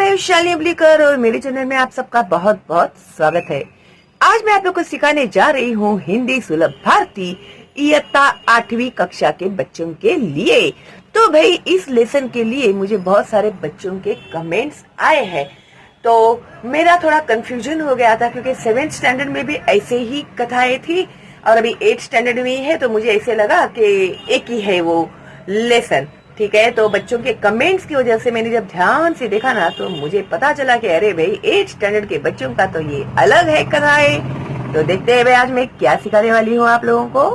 मैं विशाली अबलीकर और मेरे चैनल में आप सबका बहुत बहुत स्वागत है। आज मैं आप लोग को सिखाने जा रही हूँ हिंदी सुलभ भारती इयत्ता 8वीं कक्षा के बच्चों के लिए। तो भाई इस लेसन के लिए मुझे बहुत सारे बच्चों के कमेंट्स आए हैं, तो मेरा थोड़ा कंफ्यूजन हो गया था क्योंकि 7th स्टैंडर्ड में भी ऐसे ही कथाएं थी और अभी 8th स्टैंडर्ड में ही है, तो मुझे ऐसे लगा कि एक ही है वो लेसन। ठीक है, तो बच्चों के कमेंट्स की वजह से मैंने जब ध्यान से देखा ना तो मुझे पता चला कि अरे भाई 8th स्टैंडर्ड के बच्चों का तो ये अलग है कथाएं। तो देखते हैं भाई आज मैं क्या सिखाने वाली हूँ आप लोगों को।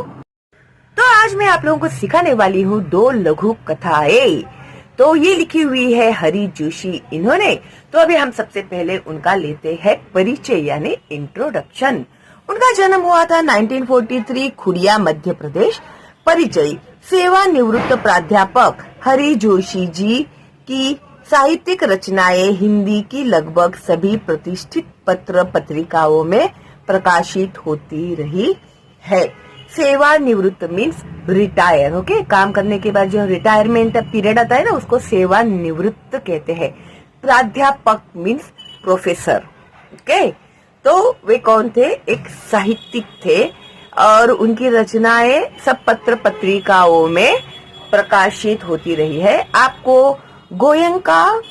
तो आज मैं आप लोगों को सिखाने वाली हूँ 2 लघु कथाएं। तो ये लिखी हुई है हरी जोशी इन्होंने। तो अभी हम सबसे पहले उनका लेते हैं परिचय यानी इंट्रोडक्शन। उनका जन्म हुआ था 1943 खुड़िया मध्य प्रदेश। परिचय, सेवानिवृत्त प्राध्यापक हरि जोशी जी की साहित्यिक रचनाएं हिंदी की लगभग सभी प्रतिष्ठित पत्र पत्रिकाओं में प्रकाशित होती रही है। सेवानिवृत्त मीन्स रिटायर, ओके। काम करने के बाद जो रिटायरमेंट पीरियड आता है ना उसको सेवानिवृत्त कहते हैं। प्राध्यापक मीन्स प्रोफेसर, ओके। तो वे कौन थे? एक साहित्यिक थे और उनकी रचनाएं सब पत्र पत्रिकाओं में प्रकाशित होती रही है। आपको गोयंका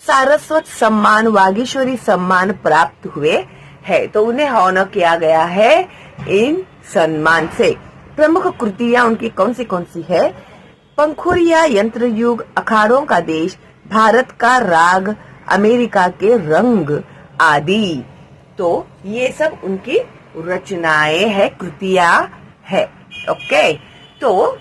सारस्वत सम्मान, वागीश्वरी सम्मान प्राप्त हुए है, तो उन्हें ऑनर किया गया है इन सम्मान से। प्रमुख कृतियां उनकी कौन सी है? पंखुड़िया, यंत्र युग, अखाड़ों का देश, भारत का राग, अमेरिका के रंग आदि। तो ये सब उनकी रचनाएं है, कृतियां है, ओके। तो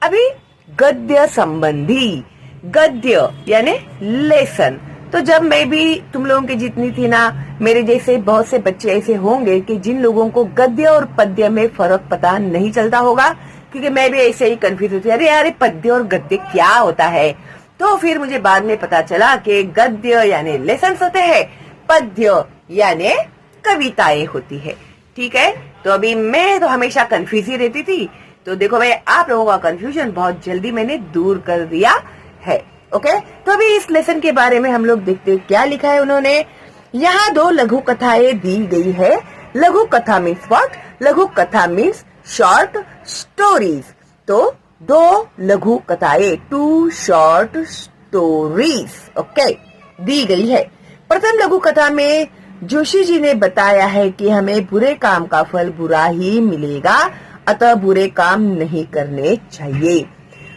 अभी गद्य संबंधी, गद्य यानी लेसन। तो जब मैं भी तुम लोगों की जितनी थी ना, मेरे जैसे बहुत से बच्चे ऐसे होंगे कि जिन लोगों को गद्य और पद्य में फर्क पता नहीं चलता होगा, क्योंकि मैं भी ऐसे ही कंफ्यूज होती, अरे यार पद्य और गद्य क्या होता है। तो फिर मुझे बाद में पता चला कि गद्य यानी लेसन होते हैं, पद्य यानी कविताएं होती है। ठीक है, तो अभी मैं तो हमेशा कंफ्यूज ही रहती थी, तो देखो भाई आप लोगों का कंफ्यूजन बहुत जल्दी मैंने दूर कर दिया है, ओके। तो अभी इस लेसन के बारे में हम लोग देखते हैं क्या लिखा है उन्होंने। यहाँ 2 लघु कथाएं दी गई है। लघु कथा मीन्स व्हाट? लघु कथा मीन्स शॉर्ट स्टोरीज। तो 2 लघु कथाएं, 2 शॉर्ट स्टोरीज, ओके, दी गई है। प्रथम लघु कथा में जोशी जी ने बताया है कि हमें बुरे काम का फल बुरा ही मिलेगा, अतः बुरे काम नहीं करने चाहिए।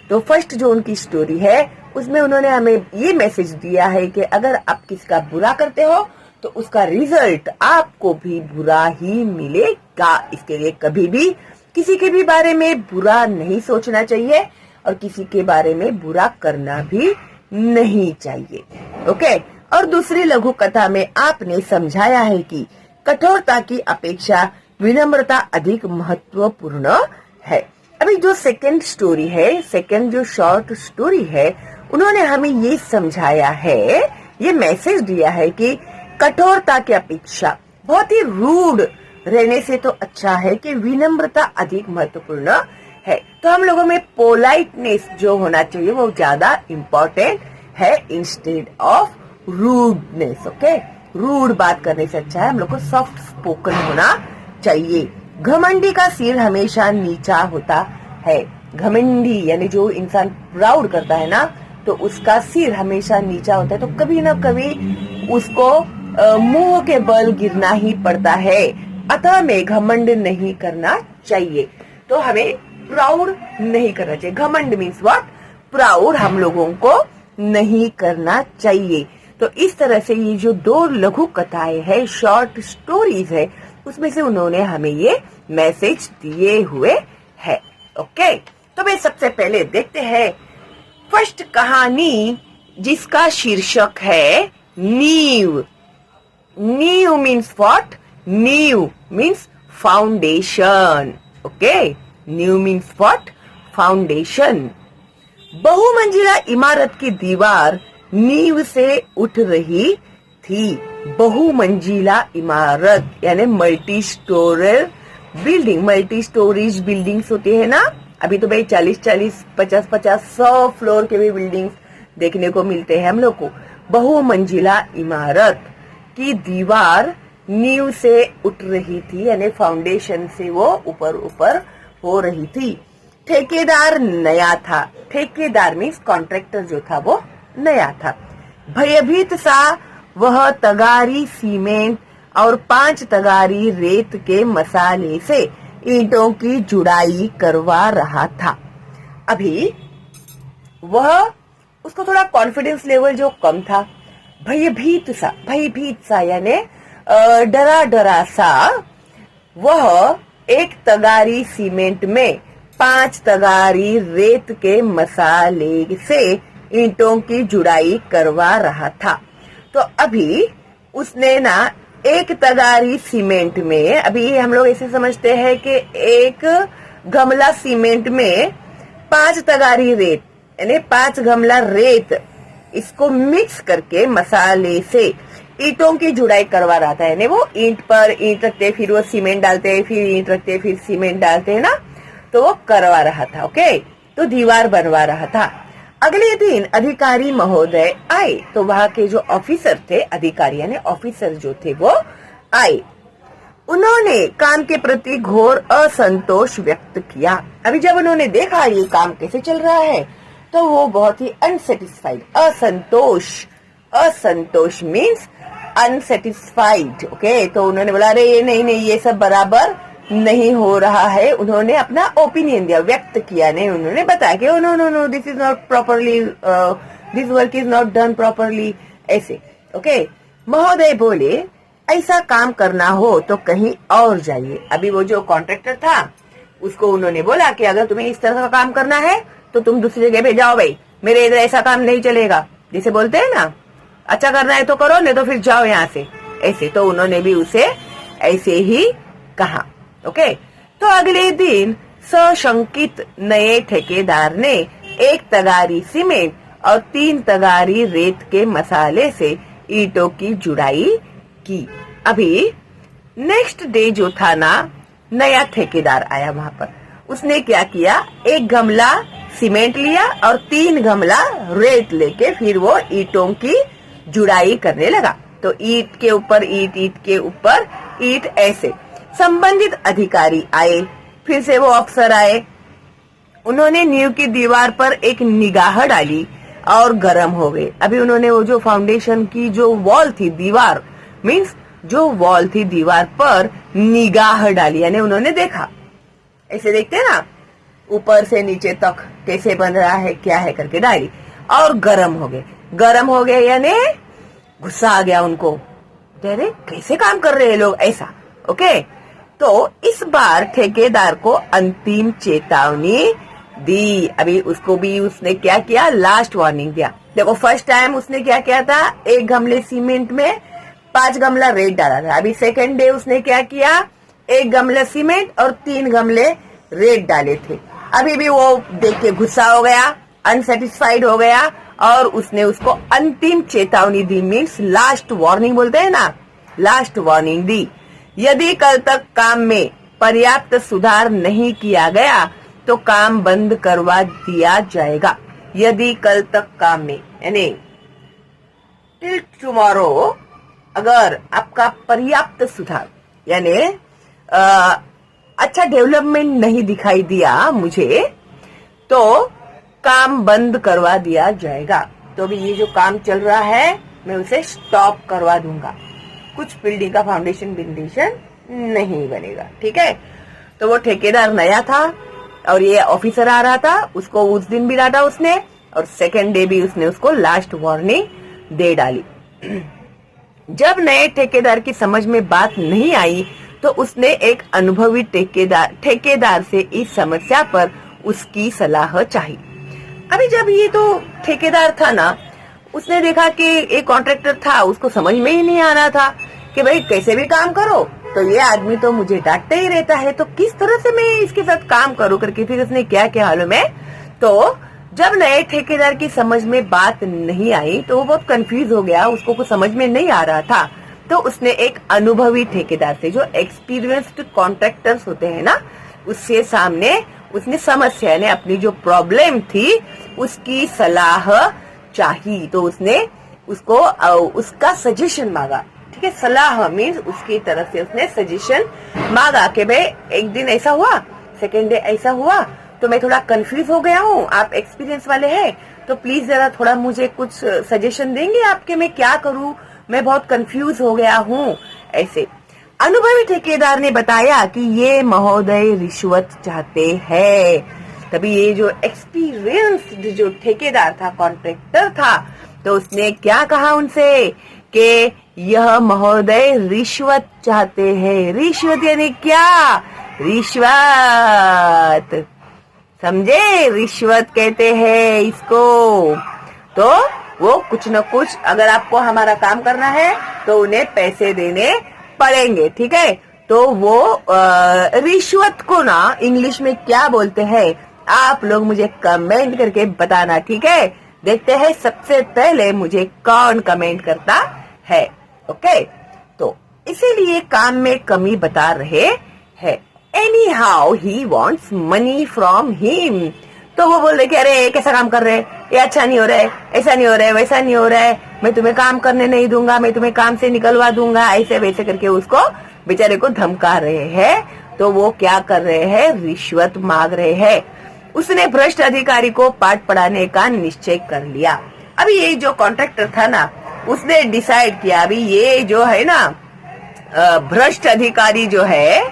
तो फर्स्ट जो उनकी स्टोरी है उसमें उन्होंने हमें ये मैसेज दिया है कि अगर आप किसी का बुरा करते हो तो उसका रिजल्ट आपको भी बुरा ही मिलेगा। इसके लिए कभी भी किसी के भी बारे में बुरा नहीं सोचना चाहिए और किसी के बारे में बुरा करना भी नहीं चाहिए, ओके। और दूसरी लघु कथा में आपने समझाया है कि कठोरता की अपेक्षा विनम्रता अधिक महत्वपूर्ण है। अभी जो सेकंड स्टोरी है, सेकंड जो शॉर्ट स्टोरी है, उन्होंने हमें ये समझाया है, ये मैसेज दिया है कि कठोरता की अपेक्षा, बहुत ही रूड रहने से तो अच्छा है कि विनम्रता अधिक महत्वपूर्ण है। तो हम लोगों में पोलाइटनेस जो होना चाहिए वो ज्यादा इम्पोर्टेंट है instead of rudeness, okay. Rude बात करने से अच्छा है हम लोग को सॉफ्ट स्पोकन होना चाहिए। घमंडी का सिर हमेशा नीचा होता है। घमंडी यानी जो इंसान प्राउड करता है ना, तो उसका सिर हमेशा नीचा होता है, तो कभी ना कभी उसको मुंह के बल गिरना ही पड़ता है। अतः में घमंड नहीं करना चाहिए। तो हमें प्राउड नहीं करना चाहिए। घमंड मीन्स व्हाट? प्राउड हम लोगों को नहीं करना चाहिए। तो इस तरह से ये जो 2 लघु कथाएं है, शॉर्ट स्टोरीज है, उसमें से उन्होंने हमें ये मैसेज दिए हुए है, ओके। तो मैं सबसे पहले देखते हैं फर्स्ट कहानी जिसका शीर्षक है नींव। नींव मीन्स व्हाट? नींव मीन्स फाउंडेशन, ओके। नींव मीन्स व्हाट? फाउंडेशन। बहुमंजिला इमारत की दीवार नींव से उठ रही थी। बहुमंजिला इमारत यानी multi storage building, multi storage buildings होती है ना। अभी तो भाई 40-40, 50-50, 100 फ्लोर के भी बिल्डिंग्स देखने को मिलते हैं हम लोग को। बहुमंजिला इमारत की दीवार नींव से उठ रही थी, यानी फाउंडेशन से वो ऊपर ऊपर हो रही थी। ठेकेदार नया था, ठेकेदार मीन्स कॉन्ट्रैक्टर जो था वो नया था। भयभीत सा वह तगारी सीमेंट और 5 तगारी रेत के मसाले से ईंटों की जुड़ाई करवा रहा था। अभी वह उसको थोड़ा कॉन्फिडेंस लेवल जो कम था, भयभीत सा यानी डरा डरा सा, वह एक तगारी सीमेंट में 5 तगारी रेत के मसाले से ईंटों की जुड़ाई करवा रहा था। तो अभी उसने ना एक तगारी सीमेंट में, अभी हम लोग ऐसे समझते हैं कि एक गमला सीमेंट में 5 तगारी रेत यानी 5 गमला रेत, इसको मिक्स करके मसाले से ईंटों की जुड़ाई करवा रहा था। यानी वो ईंट पर ईंट रखते, फिर वो सीमेंट डालते, फिर ईंट रखते, फिर सीमेंट डालते है ना, तो वो करवा रहा था। ओके, तो दीवार बनवा रहा था। अगले दिन अधिकारी महोदय आए, तो वहां के जो ऑफिसर थे, अधिकारी यानी ऑफिसर जो थे वो आए। उन्होंने काम के प्रति घोर असंतोष व्यक्त किया। अभी जब उन्होंने देखा ये काम कैसे चल रहा है, तो वो बहुत ही अनसेटिस्फाइड, असंतोष मीन्स अनसेटिस्फाइड। ओके, तो उन्होंने बोला अरे ये नहीं ये सब बराबर नहीं हो रहा है। उन्होंने अपना ओपिनियन दिया, व्यक्त किया, नहीं उन्होंने बताया कि no this is not properly, this work is not done properly, ऐसे। ओके, महोदय बोले ऐसा काम करना हो तो कहीं और जाइए। अभी वो जो कॉन्ट्रैक्टर था उसको उन्होंने बोला कि अगर तुम्हें इस तरह का काम करना है तो तुम दूसरी जगह पे जाओ भाई, मेरे इधर ऐसा काम नहीं चलेगा। जैसे बोलते हैं ना, अच्छा करना है तो करो, नहीं तो फिर जाओ यहाँ से, ऐसे। तो उन्होंने भी उसे ऐसे ही कहा। ओके, तो अगले दिन सशंकित नए ठेकेदार ने 1 तगारी सीमेंट और 3 तगारी रेत के मसाले से ईंटों की जुड़ाई की। अभी नेक्स्ट डे जो था ना, नया ठेकेदार आया वहां पर। उसने क्या किया, 1 गमला सीमेंट लिया और 3 गमला रेत लेके फिर वो ईंटों की जुड़ाई करने लगा। तो ईंट के ऊपर ईंट, ईंट के ऊपर ईंट, ऐसे। संबंधित अधिकारी आए, फिर से वो अफसर आए। उन्होंने नींव की दीवार पर एक निगाह डाली और गर्म हो गए। अभी उन्होंने वो जो फाउंडेशन की जो वॉल थी, दीवार मीन्स जो वॉल थी, दीवार पर निगाह डाली, यानी उन्होंने देखा, ऐसे देखते हैं ना ऊपर से नीचे तक कैसे बन रहा है, क्या है करके डाली, और गर्म हो गए यानी गुस्सा आ गया उनको, अरे कैसे काम कर रहे हैं लोग, ऐसा। ओके, तो इस बार ठेकेदार को अंतिम चेतावनी दी। अभी उसको भी उसने क्या किया, लास्ट वार्निंग दिया। देखो फर्स्ट टाइम उसने क्या किया था, 1 गमले सीमेंट में 5 गमला रेत डाला था। अभी सेकेंड डे उसने क्या किया, 1 गमला सीमेंट और 3 गमले रेत डाले थे। अभी भी वो देख के गुस्सा हो गया, अनसेटिस्फाइड हो गया, और उसने उसको अंतिम चेतावनी दी, मीन्स लास्ट वार्निंग बोलते हैं ना, लास्ट वार्निंग दी। यदि कल तक काम में पर्याप्त सुधार नहीं किया गया तो काम बंद करवा दिया जाएगा। यदि कल तक काम में यानी टिल टुमारो अगर आपका पर्याप्त सुधार यानी अच्छा डेवलपमेंट नहीं दिखाई दिया मुझे, तो काम बंद करवा दिया जाएगा। तो अभी ये जो काम चल रहा है मैं उसे स्टॉप करवा दूंगा, कुछ बिल्डिंग का फाउंडेशन नहीं बनेगा, ठीक है। तो वो ठेकेदार नया था और ये ऑफिसर आ रहा था, उसको उस दिन भी डांटा उसने, और सेकेंड डे भी उसने उसको लास्ट वार्निंग दे डाली। जब नए ठेकेदार की समझ में बात नहीं आई तो उसने एक अनुभवी ठेकेदार से इस समस्या पर उसकी सलाह चाही। अभी जब ये तो ठेकेदार था ना, उसने देखा कि एक कॉन्ट्रैक्टर था, उसको समझ में ही नहीं आ रहा था कि भाई कैसे भी काम करो तो ये आदमी तो मुझे डांटते ही रहता है, तो किस तरह से मैं इसके साथ काम करूं करके फिर उसने क्या किया हालों में, तो जब नए ठेकेदार की समझ में बात नहीं आई तो वो बहुत कंफ्यूज हो गया, उसको कुछ समझ में नहीं आ रहा था। तो उसने एक अनुभवी ठेकेदार से, जो एक्सपीरियंस्ड कॉन्ट्रैक्टर्स होते हैं ना, उसके सामने उसने समस्या यानी अपनी जो प्रॉब्लम थी उसकी सलाह चाहिए। तो उसने उसको उसका सजेशन मांगा, ठीक है, सलाह मीन्स उसकी तरफ से उसने सजेशन मांगा कि भाई एक दिन ऐसा हुआ, सेकेंड डे ऐसा हुआ, तो मैं थोड़ा कंफ्यूज हो गया हूँ, आप एक्सपीरियंस वाले हैं तो प्लीज जरा थोड़ा मुझे कुछ सजेशन देंगे आपके, मैं क्या करूँ, मैं बहुत कंफ्यूज हो गया हूँ। ऐसे अनुभवी ठेकेदार ने बताया कि ये महोदय रिश्वत चाहते हैं। तभी ये जो एक्सपीरियंस्ड जो ठेकेदार था, कॉन्ट्रैक्टर था, तो उसने क्या कहा उनसे कि यह महोदय रिश्वत चाहते हैं। रिश्वत यानी क्या? रिश्वत, समझे? रिश्वत कहते हैं इसको। तो वो कुछ न कुछ, अगर आपको हमारा काम करना है तो उन्हें पैसे देने पड़ेंगे, ठीक है। तो वो रिश्वत को ना इंग्लिश में क्या बोलते हैं, आप लोग मुझे कमेंट करके बताना, ठीक है। देखते हैं सबसे पहले मुझे कौन कमेंट करता है। ओके, तो इसीलिए काम में कमी बता रहे हैं। Any how he wants money from him. तो वो बोल रहे कि अरे कैसा काम कर रहे, ये अच्छा नहीं हो रहा है, ऐसा नहीं हो रहा है, वैसा नहीं हो रहा है, मैं तुम्हें काम करने नहीं दूंगा, मैं तुम्हें काम से निकलवा दूंगा, ऐसे वैसे करके उसको बेचारे को धमका रहे हैं। तो वो क्या कर रहे हैं, रिश्वत मांग रहे हैं। उसने भ्रष्ट अधिकारी को पाठ पढ़ाने का निश्चय कर लिया। अभी ये जो कॉन्ट्रैक्टर था ना, उसने डिसाइड किया, अभी ये जो है ना भ्रष्ट अधिकारी जो है,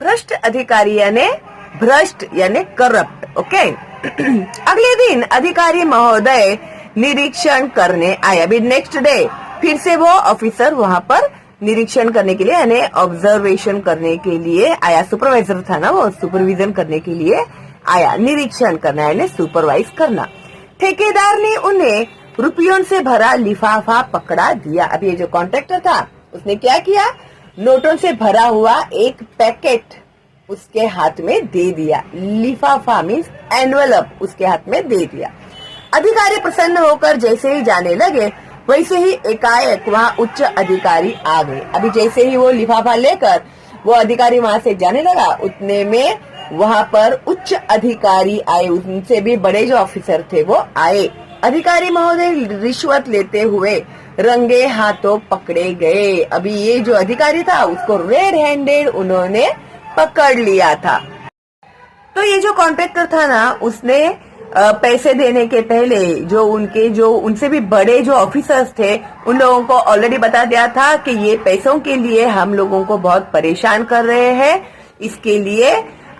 भ्रष्ट अधिकारी यानी भ्रष्ट यानी करप्ट, ओके। अगले दिन अधिकारी महोदय निरीक्षण करने आए। अभी नेक्स्ट डे फिर से वो ऑफिसर वहां पर निरीक्षण करने के लिए यानी ऑब्जर्वेशन करने के लिए आया। सुपरवाइजर था ना वो, सुपरविजन करने के लिए आया। निरीक्षण करना यानी सुपरवाइज करना। ठेकेदार ने उन्हें रुपयों से भरा लिफाफा पकड़ा दिया। अब ये जो कॉन्ट्रैक्टर था उसने क्या किया, नोटों से भरा हुआ एक पैकेट उसके हाथ में दे दिया। लिफाफा मीन्स एनवेलप उसके हाथ में दे दिया। अधिकारी प्रसन्न होकर जैसे ही जाने लगे वैसे ही एकाएक वहाँ उच्च अधिकारी आ गए। अभी जैसे ही वो लिफाफा लेकर वो अधिकारी वहाँ से जाने लगा, उतने में वहाँ पर उच्च अधिकारी आए, उनसे भी बड़े जो ऑफिसर थे वो आए। अधिकारी महोदय रिश्वत लेते हुए रंगे हाथों पकड़े गए। अभी ये जो अधिकारी था उसको रेड हैंडेड उन्होंने पकड़ लिया था। तो ये जो कॉन्ट्रैक्टर था ना, उसने पैसे देने के पहले जो उनसे भी बड़े जो ऑफिसर्स थे उन लोगों को ऑलरेडी बता दिया था कि ये पैसों के लिए हम लोगों को बहुत परेशान कर रहे हैं, इसके लिए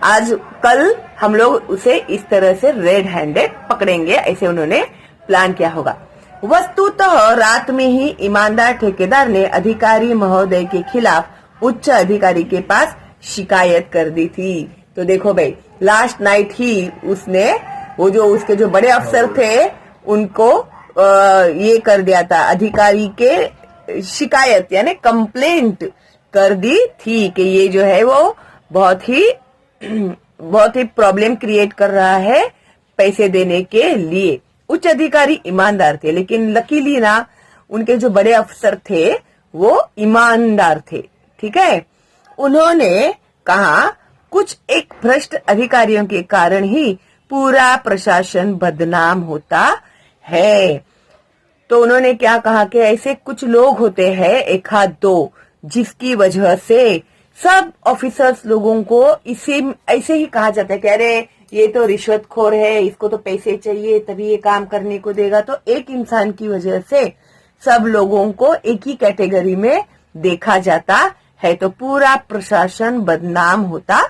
आज कल हम लोग उसे इस तरह से रेड हैंडेड पकड़ेंगे, ऐसे उन्होंने प्लान किया होगा। वस्तुतः रात में ही ईमानदार ठेकेदार ने अधिकारी महोदय के खिलाफ उच्च अधिकारी के पास शिकायत कर दी थी। तो देखो भाई, लास्ट नाइट ही उसने वो जो उसके जो बड़े अफसर थे उनको ये कर दिया था, अधिकारी के शिकायत यानी कंप्लेंट कर दी थी कि ये जो है वो बहुत ही प्रॉब्लम क्रिएट कर रहा है पैसे देने के लिए। उच्च अधिकारी ईमानदार थे, लेकिन लकीली ना उनके जो बड़े अफसर थे वो ईमानदार थे, ठीक है। उन्होंने कहा कुछ एक भ्रष्ट अधिकारियों के कारण ही पूरा प्रशासन बदनाम होता है। तो उन्होंने क्या कहा कि ऐसे कुछ लोग होते हैं, एक हाथ दो, जिसकी वजह से सब ऑफिसर्स लोगों को ऐसे ही कहा जाता है कि अरे ये तो रिश्वतखोर है, इसको तो पैसे चाहिए तभी ये काम करने को देगा। तो एक इंसान की वजह से सब लोगों को एक ही कैटेगरी में देखा जाता है, तो पूरा प्रशासन बदनाम होता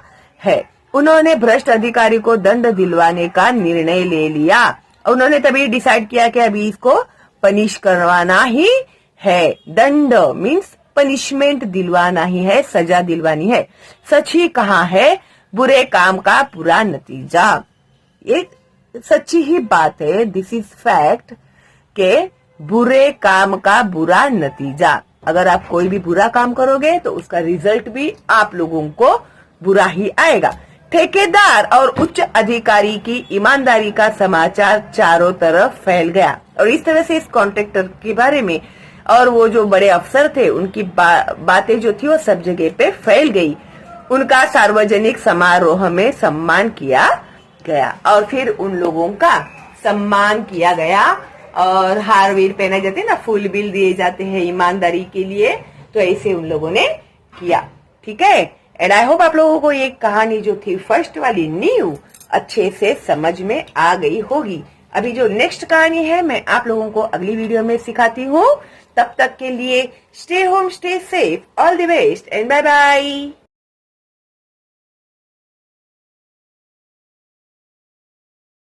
है। उन्होंने भ्रष्ट अधिकारी को दंड दिलवाने का निर्णय ले लिया। उन्होंने तभी डिसाइड किया कि अभी इसको पनिश करवाना ही है। दंड मीन्स पनिशमेंट दिलवाना ही है, सजा दिलवानी है। सच ही कहा है, बुरे काम का बुरा नतीजा। ये सच्ची ही बात है, दिस इज फैक्ट के बुरे काम का बुरा नतीजा। अगर आप कोई भी बुरा काम करोगे तो उसका रिजल्ट भी आप लोगों को बुरा ही आएगा। ठेकेदार और उच्च अधिकारी की ईमानदारी का समाचार चारों तरफ फैल गया और इस तरह से इस कॉन्ट्रैक्टर के बारे में और वो जो बड़े अफसर थे उनकी बातें जो थी वो सब जगह पे फैल गई। उनका सार्वजनिक समारोह में सम्मान किया गया और फिर उन लोगों का सम्मान किया गया और हार वीर पहनाए जाते हैं ना, फुल बिल दिए जाते हैं ईमानदारी के लिए, तो ऐसे उन लोगों ने किया। ठीक है, एंड आई होप आप लोगों को ये कहानी जो थी फर्स्ट वाली न्यू अच्छे से समझ में आ गई होगी। अभी जो नेक्स्ट कहानी है मैं आप लोगों को अगली वीडियो में सिखाती हूँ। तब तक के लिए stay home, stay safe, all the best and bye bye.